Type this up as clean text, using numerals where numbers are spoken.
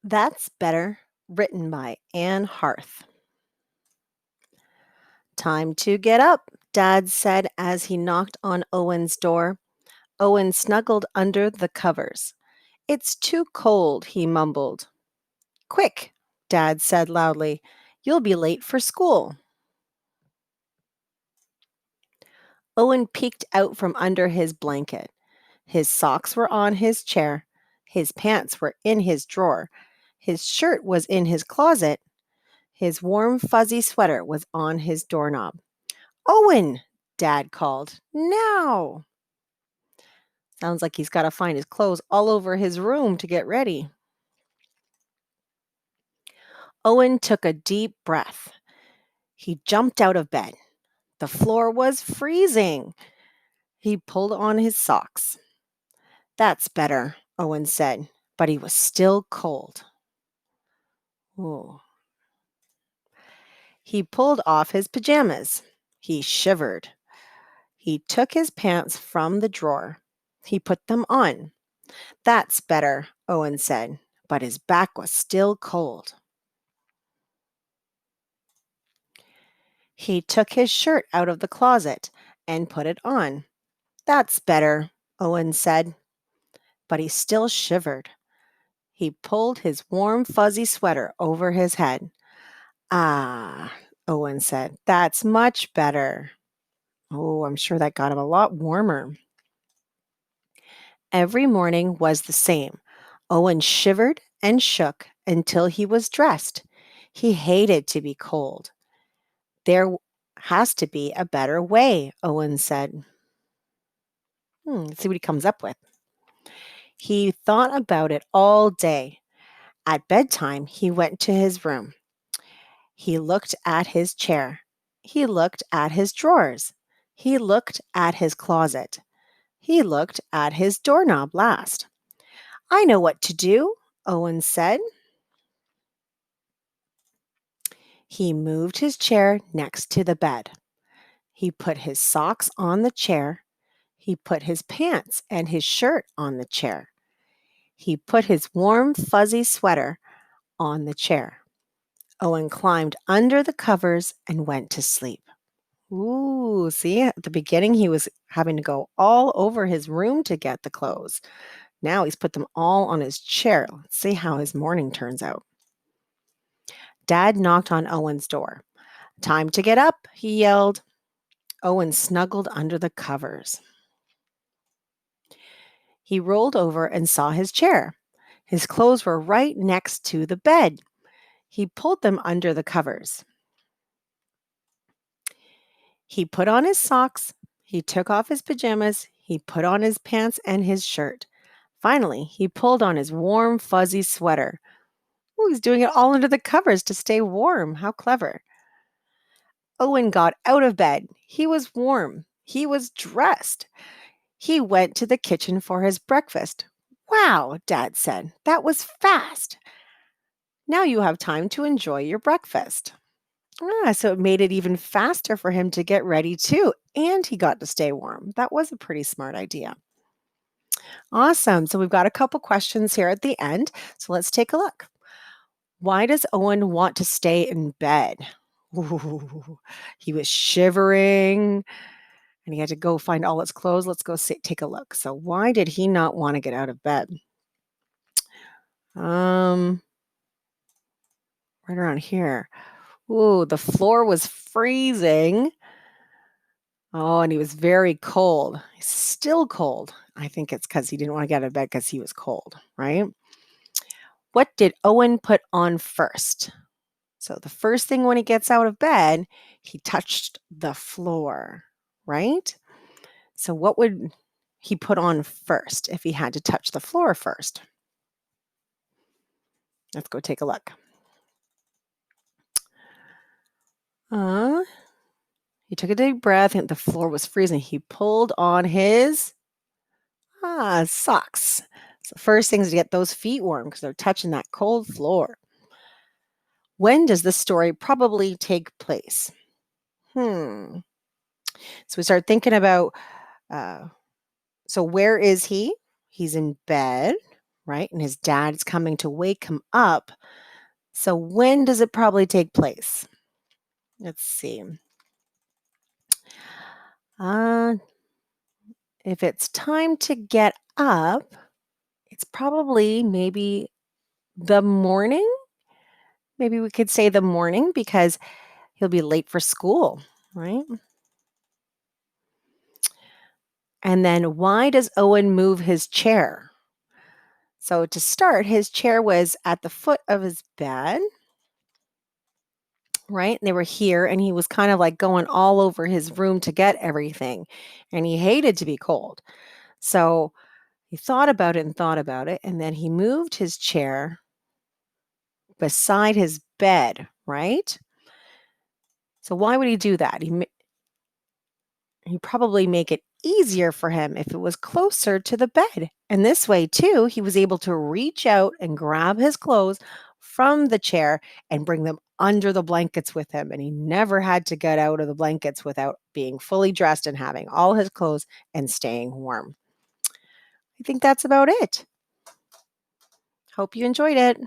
That's Better, written by Anne Harth. Time to get up, Dad said as he knocked on Owen's door. Owen snuggled under the covers. It's too cold, he mumbled. Quick, Dad said loudly. You'll be late for school. Owen peeked out from under his blanket. His socks were on his chair. His pants were in his drawer. His shirt was in his closet. His warm, fuzzy sweater was on his doorknob. Owen, Dad called. Now! Sounds like he's got to find his clothes all over his room to get ready. Owen took a deep breath. He jumped out of bed. The floor was freezing. He pulled on his socks. That's better, Owen said, but he was still cold. Ooh. He pulled off his pajamas. He shivered. He took his pants from the drawer. He put them on. That's better, Owen said, but his back was still cold. He took his shirt out of the closet and put it on. That's better, Owen said, but he still shivered. He pulled his warm, fuzzy sweater over his head. Ah, Owen said, that's much better. Oh, I'm sure that got him a lot warmer. Every morning was the same. Owen shivered and shook until he was dressed. He hated to be cold. There has to be a better way, Owen said. Let's see what he comes up with. He thought about it all day. At bedtime, he went to his room. He looked at his chair. He looked at his drawers. He looked at his closet. He looked at his doorknob last. I know what to do, Owen said. He moved his chair next to the bed. He put his socks on the chair. He put his pants and his shirt on the chair. He put his warm, fuzzy sweater on the chair. Owen climbed under the covers and went to sleep. Ooh, see, at the beginning, he was having to go all over his room to get the clothes. Now he's put them all on his chair. Let's see how his morning turns out. Dad knocked on Owen's door. Time to get up, he yelled. Owen snuggled under the covers. He rolled over and saw his chair. His clothes were right next to the bed. He pulled them under the covers. He put on his socks. He took off his pajamas. He put on his pants and his shirt. Finally, he pulled on his warm, fuzzy sweater. Ooh, he's doing it all under the covers to stay warm. How clever. Owen got out of bed. He was warm. He was dressed. He went to the kitchen for his breakfast. Wow, Dad said. That was fast. Now you have time to enjoy your breakfast. So it made it even faster for him to get ready too. And he got to stay warm. That was a pretty smart idea. Awesome. So we've got a couple questions here at the end. So let's take a look. Why does Owen want to stay in bed? Ooh, he was shivering and he had to go find all his clothes. Let's go take a look. So why did he not want to get out of bed? Right around here. Ooh, the floor was freezing. Oh, and he was very cold. He's still cold. I think it's because he didn't want to get out of bed because he was cold, right? What did Owen put on first? So the first thing when he gets out of bed, he touched the floor, right? So what would he put on first if he had to touch the floor first? Let's go take a look. He took a deep breath and the floor was freezing. He pulled on his socks. So first thing is to get those feet warm because they're touching that cold floor. When does the story probably take place? So we start thinking about, so where is he? He's in bed, right? And his dad is coming to wake him up. So when does it probably take place? Let's see. Uh, if it's time to get up, it's probably maybe the morning. Maybe we could say the morning because he'll be late for school, right? And then why does Owen move his chair? So to start, his chair was at the foot of his bed, right? And they were here, and he was kind of like going all over his room to get everything. And he hated to be cold. So he thought about it and thought about it. And then he moved his chair beside his bed, right? So why would he do that? He'd probably make it easier for him if it was closer to the bed. And this way, too, he was able to reach out and grab his clothes from the chair and bring them under the blankets with him. And he never had to get out of the blankets without being fully dressed and having all his clothes and staying warm. I think that's about it. Hope you enjoyed it.